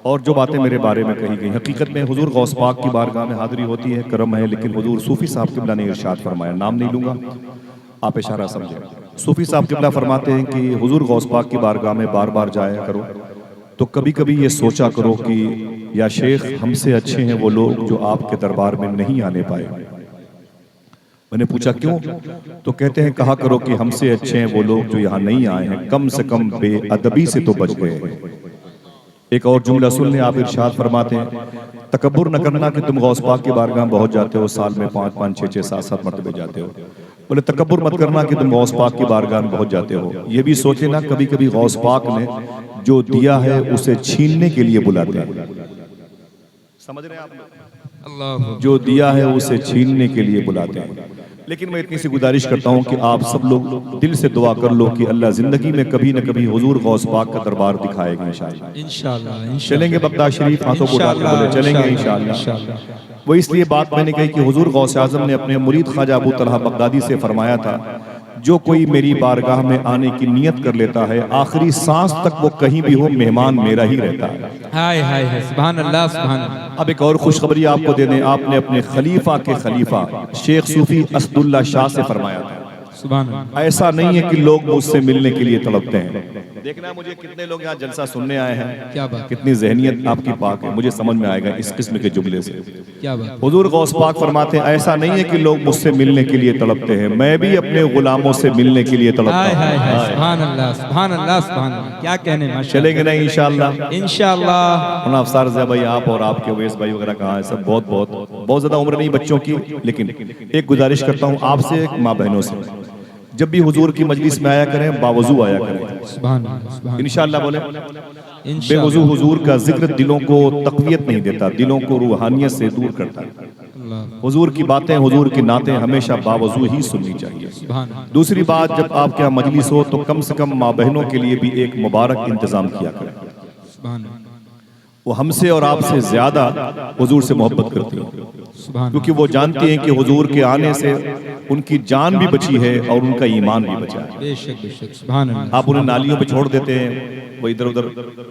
और जो बातें मेरे बारे में कही गई, हकीकत में हुजूर गौस पाक की बारगाह में हाज़िरी होती है, करम है, लेकिन हुजूर सूफ़ी साहब क़िबला ने इरशाद फरमाया, नाम नहीं लूँगा, आप इशारा समझें। सूफ़ी साहब क़िबला फरमाते हैं कि हुजूर गौस पाक की बारगाह में बार बार जाया करो, तो कभी कभी ये सोचा करो कि या शेख, हमसे अच्छे हैं वो लोग जो आपके दरबार में नहीं आने पाए। मैंने पूछा क्यों? तो कहते हैं, कहा करो कि हमसे अच्छे हैं वो लोग जो यहाँ नहीं आए हैं, कम से कम बेअदबी से तो बच गए हैं। एक और जुमला सुन लें, आप इरशाद फरमाते हैं, तकब्बुर न करना कि तुम गौस पाक की बारगाह में बहुत जाते हो, साल में 5-5, 6-6, 7-7 मरतबे जाते हो। बोले तकब्बुर मत करना कि तुम गौस पाक की बारगाह में बहुत जाते हो। ये भी सोचे ना, कभी कभी गौस पाक ने जो दिया है उसे छीनने के लिए बुलाते हैं। समझ रहे हैं आप? अल्लाह जो दिया है उसे छीनने के लिए बुलाते हैं। लेकिन मैं इतनी सी गुजारिश करता हूँ कि आप सब लोग दिल से दुआ कर लो कि अल्लाह जिंदगी में कभी न कभी हुजूर गौस पाक का दरबार दिखाएगा इंशाअल्लाह। इंशाअल्लाह चलेंगे बगदाद शरीफ, हाथों को उठा के बोले चलेंगे इंशाअल्लाह। वो इसलिए बात मैंने कही कि हुजूर गौस आज़म ने अपने मुरीद ख्वाजा अबू तलहा बगदादी से फरमाया था, जो कोई मेरी बारगाह में आने की नियत कर लेता है, आखिरी सांस तक वो कहीं भी हो, मेहमान मेरा ही रहता है। हाय हाय हाय, सुभान अल्लाह सुभान अल्लाह। अब एक और खुशखबरी आपको दे दें, आपने अपने खलीफा के खलीफा शेख सूफी असदुल्ला शाह से फरमाया था, सुभान अल्लाह। ऐसा नहीं है कि लोग मुझसे मिलने के लिए तड़पते हैं। देखना मुझे कितने लोग यहाँ जलसा सुनने आए हैं, क्या बात, कितनी जहनियत आपकी पाक है, मुझे समझ में आएगा इस किस्म के जुमले से। क्या बात। हुजूर गौस पाक फरमाते हैं, ऐसा नहीं है कि लोग मुझसे मिलने के लिए तड़पते हैं, मैं भी अपने गुलामों से मिलने के लिए तड़पता हाय हाय हाय, हूँ। सुभान अल्लाह सुभान अल्लाह सुभान अल्लाह। क्या कहने, माशाअल्लाह। चलेंगे नहीं इंशाअल्लाह? इंशाअल्लाह। अफसार ज़िया भाई, आप और आपके अवैस भाई वगैरह कहाँ है? सब बहुत ज़्यादा उम्र नहीं बच्चों की, लेकिन एक गुजारिश करता हूँ आपसे, माँ बहनों से, जब भी हुजूर की मजलिस में आया करें, बावजू आया करें। सुभान अल्लाह सुभान इंशाअल्लाह बोले। अल्लाह। बेवजू हुजूर का जिक्र दिलों को तक़वियत नहीं देता, दिलों को रूहानियत से दूर करता है। हुजूर की बातें, हुजूर की नातें हमेशा बावजू ही सुननी चाहिए। सुभान अल्लाह। दूसरी बात, जब आपके यहाँ मजलिस हो तो कम से कम माँ बहनों के लिए भी एक मुबारक इंतजाम किया करें। सुभान अल्लाह। वो हमसे और आपसे ज्यादा हुजूर से मोहब्बत करती हैं, सुभान क्योंकि वो जानती हैं कि हुजूर के आने से उनकी जान भी बची है और उनका ईमान भी बचा है। बेशक बेशक, सुभान अल्लाह। आप उन्हें नालियों पे छोड़ देते हैं, वो इधर उधर,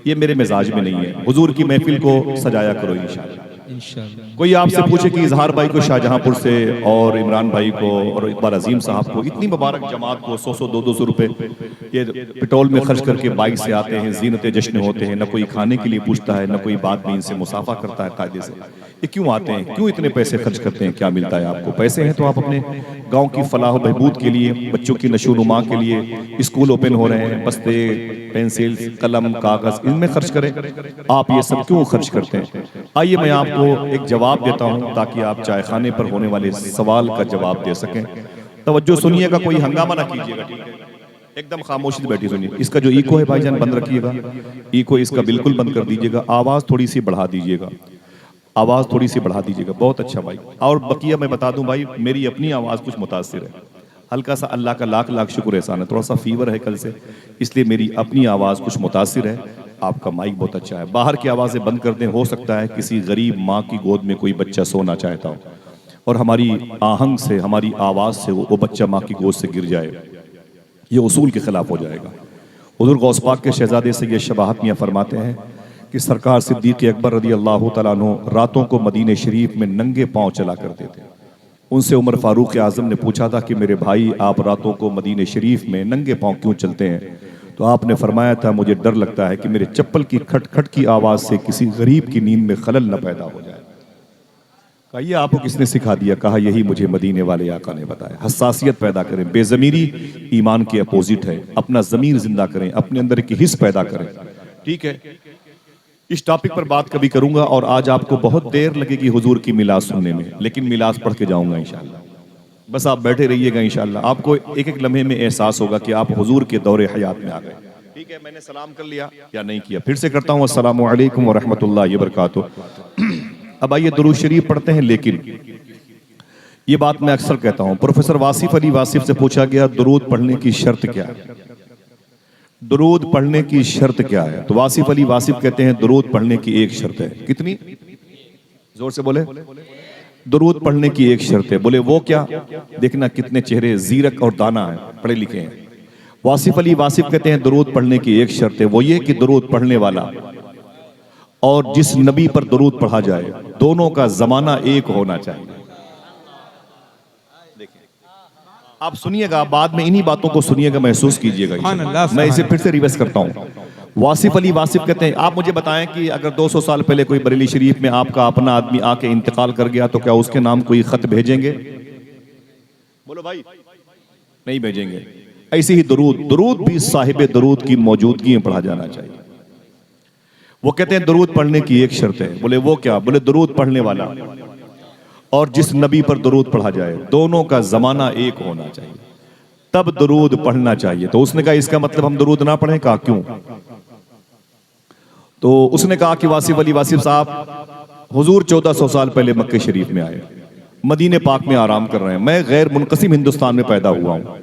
ये मेरे मिजाज में नहीं है। हुजूर की महफिल को सजाया करो इंशाअल्लाह। इंशाअल्लाह। कोई आपसे पूछे कि इजहार भाई को शाहजहांपुर से और इमरान भाई को और इकबाल अजीम साहब को, इतनी मुबारक जमात को 100-100, 200-200 रुपए ये पेट्रोल में खर्च करके बाइक से आते हैं, जीनत जश्न होते हैं, न कोई खाने के लिए पूछता है, न कोई बात भी इनसे मुसाफा करता है कायदे से। ये क्यों आते हैं, क्यों इतने पैसे खर्च करते हैं, क्या मिलता है आपको? पैसे हैं तो आप अपने गाँव की फलाह बहबूद के लिए, बच्चों की नशोनुमा के लिए, स्कूल ओपन हो रहे हैं, बस्ते, पेंसिल, कलम, कागज, इनमें खर्च करें। आप ये सब क्यों खर्च करते हैं? आइए मैं आपको एक जवाब देता हूं, ताकि आप चाय खाने पर होने वाले सवाल का जवाब दे सकें। तवज्जो सुनिएगा, कोई हंगामा ना कीजिएगा, ठीक है? एकदम खामोशी से बैठी सुनिए। इसका जो इको है भाईजान बंद रखिएगा, इको इसका बिल्कुल बंद कर दीजिएगा, आवाज़ थोड़ी सी बढ़ा दीजिएगा, आवाज़ थोड़ी सी बढ़ा दीजिएगा, बहुत अच्छा भाई। और बकिया मैं बता दूं भाई, मेरी अपनी आवाज़ कुछ मुतासिर है, हल्का सा, अल्लाह का लाख लाख शुक्र एहसान है, थोड़ा सा फीवर है कल से, इसलिए मेरी अपनी आवाज़ कुछ मुतासिर है। आपका माइक बहुत अच्छा है, बाहर की आवाज़ें बंद कर दें, हो सकता है किसी गरीब माँ की गोद में कोई बच्चा सोना चाहता हो और हमारी आहंग से, हमारी आवाज़ से वो बच्चा माँ की गोद से गिर जाए, ये उसूल के खिलाफ हो जाएगा। हुज़ूर गौस पाक के शहज़ादे सैयद शबाहत मियां फरमाते हैं कि सरकार सिद्दीक़ अकबर रज़ी अल्लाह तआला अन्हु रातों को मदीने शरीफ में नंगे पाँव चला करते थे। उनसे उमर फारूक आज़म ने पूछा था कि मेरे भाई, आप रातों को मदीने शरीफ में नंगे पाँव क्यों चलते हैं? तो आपने फरमाया था, मुझे डर लगता है कि मेरे चप्पल की खटखट की आवाज़ से किसी गरीब की नींद में खलल न पैदा हो जाए। कहा, ये आपको किसने सिखा दिया? कहा, यही मुझे मदीने वाले आका ने बताया। हसासियत पैदा करें, बेज़मीरी ईमान के अपोजिट है, अपना ज़मीर जिंदा करें, अपने अंदर की हिस्स पैदा करें, ठीक है? इस टॉपिक पर बात कभी करूंगा और आज आपको बहुत देर लगेगी हुजूर की मिलाद सुनने में, लेकिन मिलाद पढ़ के जाऊंगा इंशाअल्लाह। बस आप बैठे रहिएगा इंशाअल्लाह, आपको एक एक लम्हे में एहसास होगा कि आप हुजूर के दौरे हयात में आ गए। ठीक है, मैंने सलाम कर लिया या नहीं किया? फिर से करता हूँ, अस्सलामु अलैकुम व रहमतुल्लाहि व बरकातुहू। अब आइए दुरूद शरीफ पढ़ते हैं, लेकिन ये बात मैं अक्सर कहता हूँ। प्रोफेसर वासिफ अली वासिफ से पूछा गया, दुरूद पढ़ने की शर्त क्या है? दुरूद पढ़ने की शर्त क्या है? तो वासिफ अली वासिफ कहते हैं, दुरूद पढ़ने की एक शर्त है। कितनी? जोर से बोले। दुरूद पढ़ने की एक शर्त है। बोले वो क्या? देखना कितने चेहरे जीरक और दाना है, पढ़े लिखे हैं। वासिफ अली वासिफ कहते हैं, दुरूद पढ़ने की एक शर्त है, वो ये कि दुरूद पढ़ने वाला और जिस नबी पर दरूद पढ़ा जाए दोनों का जमाना एक होना चाहिए। आप सुनिएगा, बाद में इन्हीं बातों को सुनिएगा, महसूस कीजिएगा। मैं इसे फिर से रिवर्स करता हूं। वासिफ अली वासिफ कहते हैं, आप मुझे बताएं कि अगर 200 साल पहले कोई बरेली शरीफ में आपका अपना आदमी आके इंतकाल कर गया तो क्या उसके नाम कोई खत भेजेंगे? बोलो भाई, नहीं भेजेंगे। ऐसे ही दरूद भी साहिब दरूद की मौजूदगी में पढ़ा जाना चाहिए। वो कहते हैं दरूद पढ़ने की एक शर्त है। बोले वो क्या? बोले दरूद पढ़ने वाला और जिस नबी पर दरूद पढ़ा जाए दोनों का जमाना एक होना चाहिए, तब दरूद पढ़ना चाहिए। तो उसने कहा इसका मतलब हम दरूद ना पढ़ें? कहा क्यों? तो उसने कहा कि वासिफ अली वासिफ साहब, हुजूर 1400 साल पहले मक्के शरीफ में आए, मदीने पाक में आराम कर रहे हैं। मैं गैर मुनक़सिम हिंदुस्तान में पैदा हुआ हूं,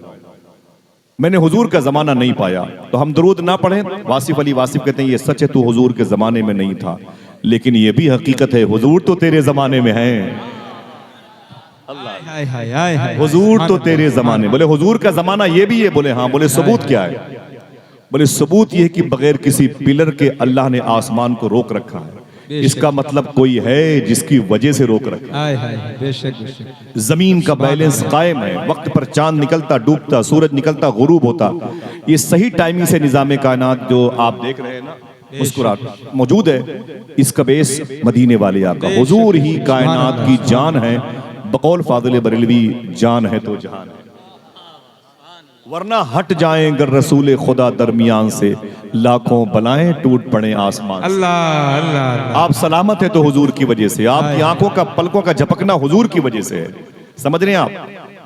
मैंने हुजूर का जमाना नहीं पाया, तो हम दरूद ना पढ़ें? वासिफ अली वासिफ कहते हैं ये सच है, तू हुजूर के जमाने में नहीं था, लेकिन ये भी हकीकत है हुजूर तो तेरे जमाने में हैं। हुजूर तो तेरे जमाने। बोले हुजूर का जमाना ये भी है? बोले हाँ। बोले सबूत क्या है? बोले सबूत ये कि बगैर किसी पिलर के अल्लाह ने आसमान को रोक रखा है। इसका मतलब कोई है जिसकी वजह से रोक रखा है। बेशक। जमीन का बैलेंस कायम है, वक्त पर चांद निकलता डूबता, सूरज निकलता गुरूब होता, ये सही टाइमिंग से निजाम कायनात जो आप देख रहे हैं ना मुस्कुराहट मौजूद है, इसका बेस मदीने वाले आका हुजूर ही कायनात की जान है। बकौल फादिल बरेलवी जान है तो जहान है, वरना हट जाएं अगर रसूल खुदा दरमियान से, लाखों बलाएं टूट पड़े आसमान। अल्लाह अल्लाह। आप सलामत है तो हुजूर की वजह से, आपकी आंखों का पलकों का झपकना हुजूर की वजह से है। समझ रहे हैं आप?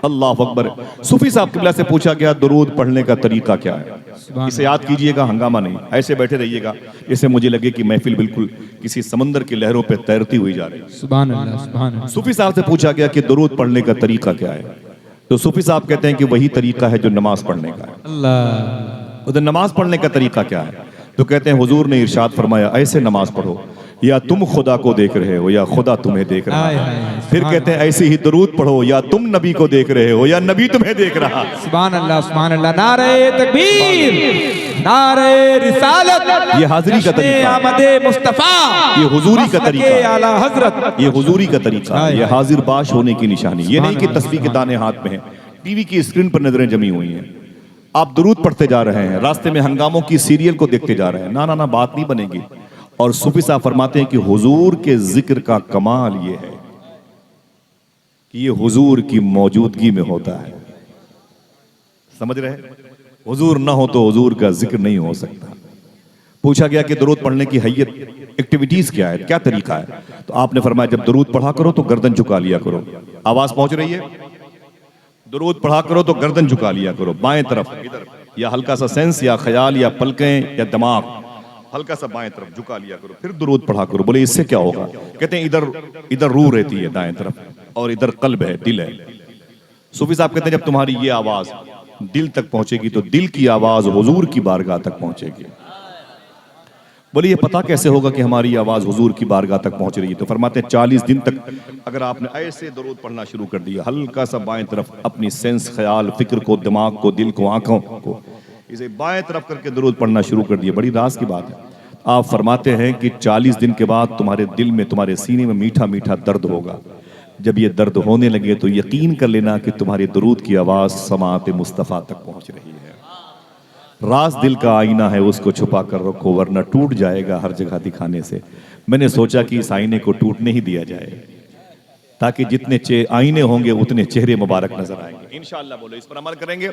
अल्लाह अकबर। सूफी साहब किबला से पूछा गया दरूद पढ़ने का तरीका क्या है? इसे याद कीजिएगा, हंगामा नहीं, ऐसे बैठे रहिएगा जैसे मुझे लगे कि महफिल बिल्कुल किसी समंदर की लहरों पे तैरती हुई जा रही है। सुभान अल्लाह सुभान अल्लाह। सूफी साहब से पूछा गया कि दरूद पढ़ने का तरीका क्या है? तो सूफी साहब कहते हैं कि वही तरीका है जो नमाज पढ़ने का है। अल्लाह। उधर नमाज पढ़ने का तरीका क्या है? तो कहते हैं हुजूर ने इरशाद फरमाया ऐसे नमाज पढ़ो या तुम खुदा को देख रहे हो या खुदा तुम्हें देख रहा है। फिर कहते हैं ऐसे ही दरूद पढ़ो या तुम नबी को देख रहे हो या नबी तुम्हें देख रहा है। सुभान अल्लाह सुभान अल्लाह। नारे तकबीर, नारे रिसालत, ये हाजिरी का तरीका, आमदे मुस्तफा, ये हुजूरी का तरीका, आला हजरत, ये हुजूरी का तरीका, ये हाजिर बाश होने की निशानी। ये नहीं कि तस्बीह के दाने हाथ में है, टीवी की स्क्रीन पर नजरें जमी हुई हैं, आप दरूद पढ़ते जा रहे हैं, रास्ते में हंगामों की सीरियल को देखते जा रहे हैं। ना ना ना, बात नहीं बनेगी। और सूफी साहब फरमाते हैं कि हुजूर के जिक्र का कमाल ये है कि ये हुजूर की मौजूदगी में होता है। समझ रहे हैं? हुजूर ना हो तो हुजूर का जिक्र नहीं हो सकता। पूछा गया कि दरूद पढ़ने की हैयत, एक्टिविटीज क्या है, क्या तरीका है? तो आपने फरमाया जब दरूद पढ़ा करो तो गर्दन झुका लिया करो। आवाज पहुंच रही है? दरूद पढ़ा करो तो गर्दन झुका लिया करो, बाएं तरफ इधर, या हल्का सा सेंस या ख्याल या पलकें या दिमाग हल्का सा बाएं तरफ झुका लिया करो, फिर दरूद पढ़ा करो। बोले इससे क्या होगा? कहते हैं इधर रूह रहती है दाएं तरफ और इधर कल्ब है, दिल है। सूफी साहब कहते हैं जब तुम्हारी ये आवाज दिल तक पहुंचेगी तो दिल की आवाज हुजूर की बारगाह तक पहुंचेगी। बोले ये पता कैसे होगा कि हमारी आवाज हुजूर की बारगाह तक पहुंच रही है? तो फरमाते हैं 40 दिन तक अगर आपने ऐसे दरूद पढ़ना शुरू कर दिया, हल्का सा बाएं तरफ अपनी सेंस, ख्याल, फिक्र को, दिमाग को, दिल को, आंखों को इसे बाएं तरफ करके दरूद पढ़ना शुरू कर दिया, बड़ी राज की बात है। आप फरमाते हैं कि 40 दिन के बाद तुम्हारे दिल में, तुम्हारे सीने में मीठा मीठा दर्द होगा। जब ये दर्द होने लगे तो यकीन कर लेना कि तुम्हारी दरूद की आवाज समात मुस्तफ़ा तक पहुंच रही है। राज दिल का आईना है, उसको छुपा कर रखो वरना टूट जाएगा हर जगह दिखाने से। मैंने सोचा कि इस आईने को टूटने ही दिया जाए ताकि जितने आईने होंगे उतने चेहरे मुबारक नजर आएंगे। इंशाअल्लाह बोलो, इस पर अमल करेंगे।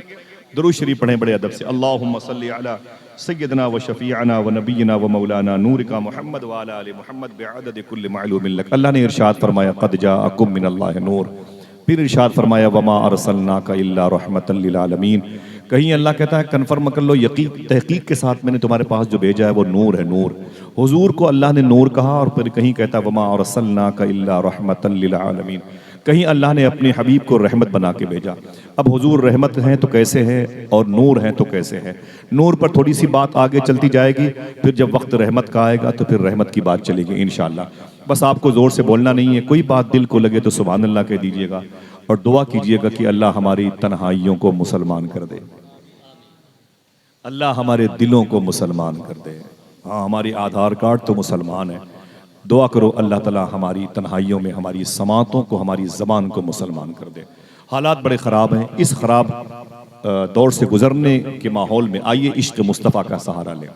दुरूद शरीफ पढ़ें बड़े अदब से। अल्लाहुम्मा सल्ली अला सय्यदना व शफीअना व नबीना व मौलाना नूर का मोहम्मद व अला आलि मोहम्मद बिअदद कुल्ल मालूम लक। अल्लाह ने इरशाद फरमाया क़द जाअकुम मिनल्लाहि नूर। फिर इरशाद फरमाया वमा अरसलनाका इल्ला रहमतल लिल आलमीन। कहीं अल्लाह कहता है कन्फर्म कर लो, यकीन तहकीक के साथ मैंने तुम्हारे पास जो भेजा है वो नूर है, नूर। हुजूर को अल्लाह ने नूर कहा और फिर कहीं कहता वमा अरसलनाका इल्ला रहमतल लिल आलमीन। कहीं अल्लाह ने अपने हबीब को रहमत बना के भेजा। अब हुजूर रहमत हैं तो कैसे हैं और नूर हैं तो कैसे हैं? नूर पर थोड़ी सी बात आगे चलती जाएगी, फिर जब वक्त रहमत का आएगा तो फिर रहमत की बात चलेगी इंशाअल्लाह। बस आपको ज़ोर से बोलना नहीं है, कोई बात दिल को लगे तो सुभान अल्लाह कह दीजिएगा और दुआ कीजिएगा कि अल्लाह हमारी तन्हाइयों को मुसलमान कर दे, अल्लाह हमारे दिलों को मुसलमान कर दे। हाँ, हमारी आधार कार्ड तो मुसलमान है, दुआ करो अल्लाह ताला हमारी तन्हाइयों में हमारी समातों को, हमारी ज़बान को मुसलमान कर दे। हालात बड़े ख़राब हैं। इस ख़राब दौर से गुज़रने के माहौल में आइए इश्क़ मुस्तफ़ा का सहारा लें।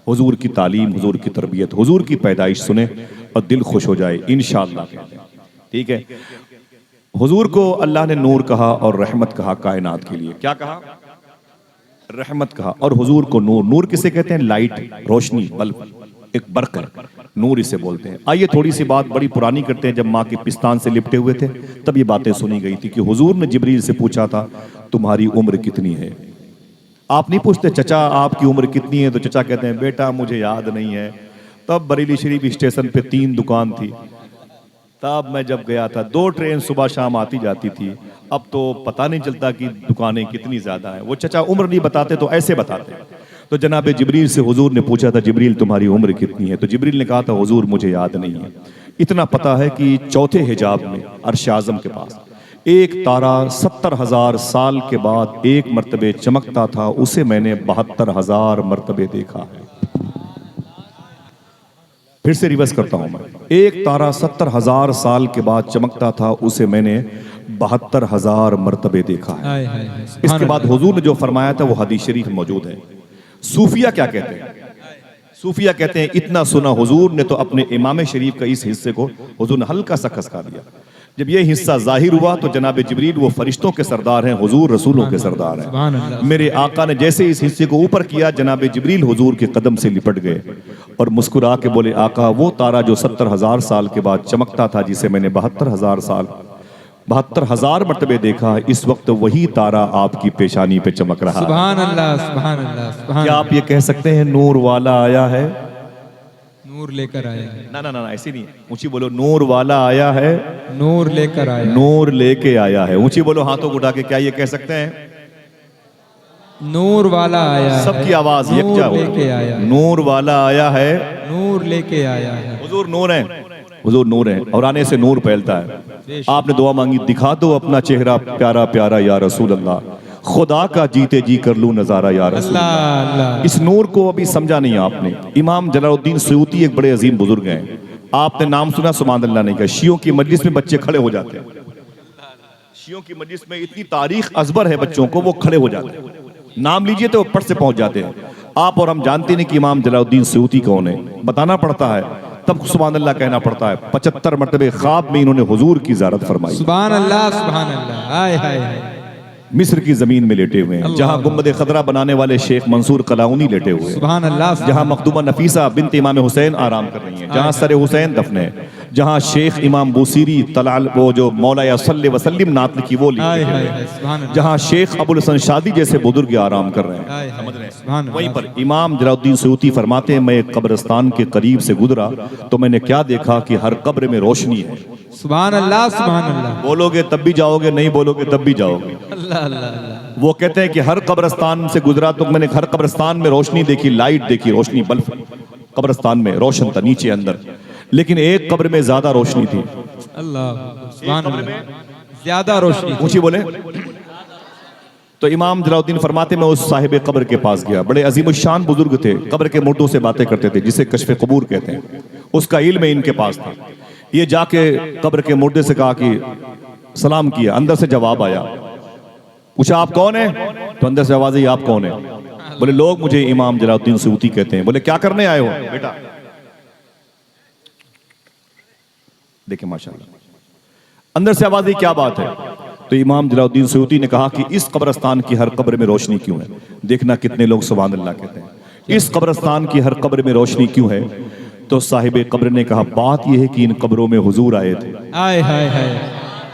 हुजूर की तालीम, हुजूर की तरबियत, हुजूर की पैदाइश सुने और दिल खुश हो जाए इंशाअल्लाह। ठीक है, हुजूर को अल्लाह ने नूर कहा और रहमत कहा कायनात के लिए। क्या कहा? रहमत कहा। और हुजूर को नूर। नूर किसे कहते हैं? लाइट, रोशनी, बल्ब, एक बर्क है, नूर इसे बोलते हैं। आइए थोड़ी सी बात बड़ी पुरानी करते हैं। जब माँ के पिस्तान से लिपटे हुए थे तब ये बातें सुनी गई थी कि हुजूर ने जिब्रील से पूछा था तुम्हारी उम्र कितनी है। आप नहीं पूछते चचा आपकी उम्र कितनी है, तो चचा कहते हैं बेटा मुझे याद नहीं है। तब बरेली शरीफ स्टेशन पे 3 दुकान थी। तब मैं जब गया था 2 ट्रेन सुबह शाम आती जाती थी। अब तो पता नहीं चलता कि दुकानें कितनी ज़्यादा हैं। वो चचा उम्र नहीं बताते तो ऐसे बताते। तो जनाब जिब्रील से हुजूर ने पूछा था जिब्रील तुम्हारी उम्र कितनी है। तो जिब्रील ने कहा था हुजूर मुझे याद नहीं है। इतना पता है कि चौथे हिजाब में अर्श आज़म के पास एक तारा 70,000 साल के बाद एक मर्तबे चमकता था, उसे मैंने 72,000 मर्तबे देखा है। फिर से रिवर्स करता हूं मैं। एक तारा 70,000 साल के बाद चमकता था, उसे मैंने 72,000 मर्तबे देखा है। इसके बाद हुजूर ने जो फरमाया था वो हदीस शरीफ मौजूद है। सूफिया क्या कहते हैं? सूफिया कहते हैं इतना सुना हुजूर ने तो अपने इमाम शरीफ का इस हिस्से को हुजूर ने हल्का सा खसका दिया। जब ये हिस्सा जाहिर हुआ तो जनाब जिब्रील वो फरिश्तों के सरदार हैं, हुजूर रसूलों के सरदार हैं। मेरे आका ने जैसे इस हिस्से को ऊपर किया जनाब जिब्रील हुजूर के कदम से लिपट गए और मुस्कुरा के बोले आका वो तारा जो 70,000 साल के बाद चमकता था, जिसे मैंने 72,000 मर्तबे देखा, इस वक्त वही तारा आपकी पेशानी पे चमक रहा है। सुभान अल्लाह, सुभान अल्लाह, सुभान। क्या आप ये कह सकते हैं नूर वाला आया है? नूर लेकर आया है। ना ना ना ऐसी नहीं, ऊंची बोलो नूर वाला आया है। नूर लेकर आया, नूर लेके आया है। ऊंची बोलो हाथों को उठा के। क्या ये कह सकते हैं नूर वाला आया है? सबकी आवाज यकजा हो। लेके आया, नूर वाला आया है, नूर लेके आया है। हुजूर नूर है, हुजूर नूर है और आने से नूर फैलता है। आपने दुआ मांगी दिखा दो अपना चेहरा प्यारा प्यारा या रसूल अल्लाह, खुदा का जीते जी कर लूं नजारा या रसूल अल्लाह। इस नूर को अभी समझा नहीं आपने। इमाम जलालुद्दीन सयूती एक बड़े अजीम बुजुर्ग हैं। आपने नाम सुना? सुभान अल्लाह नहीं कहा। शियों की मजलिस में बच्चे खड़े हो जाते हैं। शियों की मजलिस में इतनी तारीख अजबर है बच्चों को, वो खड़े हो जाते हैं। नाम लीजिए तो फट से पहुंच जाते हैं। आप और हम जानते नहीं कि इमाम जलालुद्दीन सयूती कौन है, बताना पड़ता है तब सुभान अल्लाह कहना पड़ता है। 75 मरतबे ख्वाब में इन्होंने हुजूर की ज़ियारत फरमाई। सुभान अल्लाह, सुभान अल्लाह। हाय हाय हाय। मिस्र की जमीन में लेटे हुए हैं, जहां गुम्बद खतरा बनाने वाले शेख मंसूर कलाउनी लेटे हुए हैं। सुभान अल्लाह। जहां मखदूमा नफीसा बिन्त इमाम हुसैन आराम कर रही हैं, जहां सरे हुसैन दफन है, जहां शेख इमाम बूसीरी तलाल वो जो मौलाया सल्ले वसल्लिम नात की वो लिखते हैं, जहां शेख अबुल हसन शादी जैसे बुजुर्ग आराम कर रहे हैं, समझ रहे हैं। वहीं पर इमाम जलालुद्दीन सयूती फरमाते हैं मैं एक कब्रिस्तान के करीब से गुजरा तो मैंने क्या देखा कि हर कब्र में रोशनी है। सुभान अल्लाह, सुभान अल्लाह। बोलोगे तब भी जाओगे, नहीं बोलोगे तब भी जाओगे। अल्लाह अल्लाह। वो कहते हैं कि हर कब्रिस्तान से गुजरा तो मैंने हर कब्रिस्तान में रोशनी देखी, लाइट देखी, रोशनी बल्ब कब्रिस्तान में रोशन था नीचे अंदर, लेकिन एक कब्र में ज्यादा रोशनी थी। अल्लाह, सुभान अल्लाह, ज्यादा रोशनी। ऊंची बोले। तो इमाम जलालुद्दीन फरमाते मैं उस साहिब कब्र के पास गया, बड़े अजीमुशान बुजुर्ग थे, कब्र के मुर्दों से बातें करते थे, जिसे कश्फ कबूर कहते हैं। उसका इल्म इनके पास था। ये जाके कब्र के मुर्दे से कहा कि सलाम किया, अंदर से जवाब आया। पूछा आप कौन है? तो अंदर से आवाज आई आप कौन है? बोले लोग मुझे इमाम जलालुद्दीन सयूती कहते हैं। बोले क्या करने आए हो बेटा? देखे माशाल्लाह। अंदर से आवाज आई क्या बात है? तो इमाम जलालुद्दीन सयूती ने कहा कि इस कब्रिस्तान की हर कब्र में रोशनी क्यों है? देखना कितने लोग सुभान अल्लाह कहते हैं। इस कब्रिस्तान की हर कब्र में रोशनी क्यों है? तो साहिब कब्र ने कहा बात यह है कि इन कब्रों में हुजूर आए थे। हाय हाय हाय।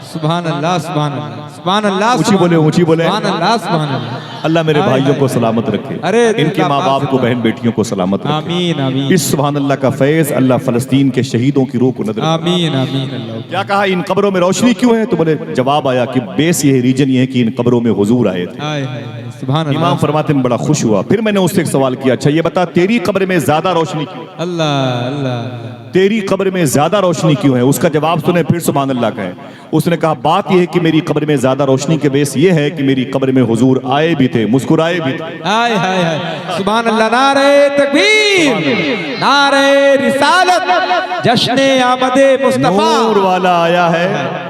सुभान अल्लाह, सुभान अल्लाह, सुभान अल्लाह। ऊंची बोले, ऊंची बोले। सुभान अल्लाह, सुभान अल्लाह। अल्लाह मेरे भाइयों को सलामत रखे, अरे इनके माँ बाप को, बहन बेटियों को सलामत रखे। आमीन आमीन। इस सुभान अल्लाह का फैज अल्लाह फलस्तीन के शहीदों की रूह को नजर। आमीन आमीन। अल्लाह। क्या कहा इन कब्रों में रोशनी क्यों है? तो बोले जवाब आया कि बेस ये रीजन ये है कि इन कब्रों में हुजूर आए थे। हाय हाय हाय। सुभान अल्लाह। इमाम फरमाते में बड़ा खुश हुआ। फिर मैंने उससे एक सवाल किया, अच्छा ये बता तेरी कब्र में ज्यादा रोशनी क्यों? अल्लाह अल्लाह। तेरी कब्र में ज्यादा रोशनी क्यों है? उसका जवाब सुने फिर सुभान अल्लाह कहे। उसने कहा बात यह है कि मेरी कब्र में ज्यादा रोशनी के बेस ये है कि मेरी कब्र में हुजूर आए भी थे, मुस्कुराए भी थे। हाय हाय हाय, सुभान अल्लाह। नारे तकबीर, नारे रिसालत, जश्ने आमदे मुस्तफा। नूर वाला आया है,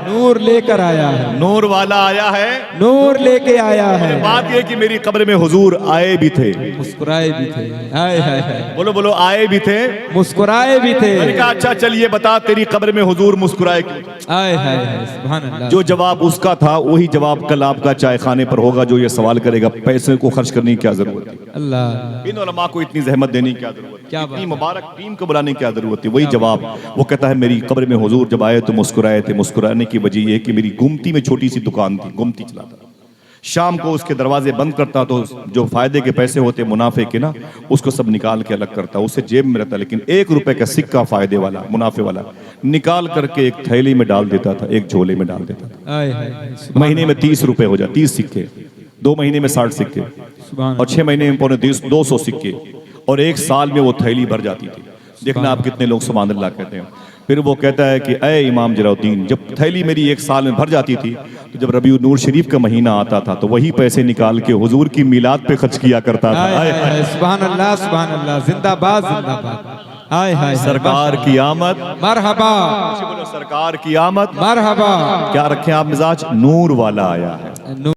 नूर लेकर आया है, नूर वाला आया है, नूर लेके आया है। बात यह कि मेरी कब्र में हुजूर आए भी थे, मुस्कुराए भी थे। हाय हाय हाय, बोलो बोलो, आए भी थे, मुस्कुराए भी थे। मैंने कहा अच्छा चलिए बता तेरी कब्र में हुजूर मुस्कुराए क्यों? हाय हाय हाय, सुभान अल्लाह। जो जवाब उसका था वही जवाब कल आपका चाय खाने पर होगा, जो ये सवाल करेगा पैसे को खर्च करने की क्या जरूरत है, अल्लाह, इन उलमा को इतनी जहमत देने की क्या जरूरत है, क्या इतनी मुबारक टीम को बुलाने की क्या जरूरत है। वही जवाब वो कहता है मेरी कब्र में हुजूर जब आए तो मुस्कुराए थे। मुस्कुराने की वजह यह कि मेरी गुमती में छोटी सी दुकान थी, गुमती चलाता, शाम को उसके दरवाजे बंद करता तो जो फायदे के पैसे होते मुनाफे के ना, उसको सब निकाल के अलग करता, उससे जेब में रहता, लेकिन 1 रुपए का सिक्का फायदे वाला मुनाफे वाला निकाल करके एक थैली में डाल देता था, एक झोले में डाल देता था। हाय हाय हाय, महीने में 30 रुपए हो जाए, 30 सिक्के, 2 महीने में 60 सिक्के, सुभान और 6 महीने में 200 सिक्के, और 1 साल में वो थैली भर जाती थी। देखना आप कितने लोग सुभान अल्लाह कहते हैं। फिर वो कहता है कि ऐ इमाम जलाउद्दीन, जब थैली मेरी 1 साल में भर जाती थी तो जब रबीउन नूर शरीफ का महीना आता था तो वही पैसे निकाल के हुजूर की मिलाद पे खर्च किया करता था। हाय हाय हाय, सुभान अल्लाह, सुभान अल्लाह, जिंदाबाद जिंदाबाद। हाय हाय, सरकार की आमद, मरहबा, बोलो सरकार की आमद, मरहबा। क्या रखें आप मिजाज, नूर वाला आया है।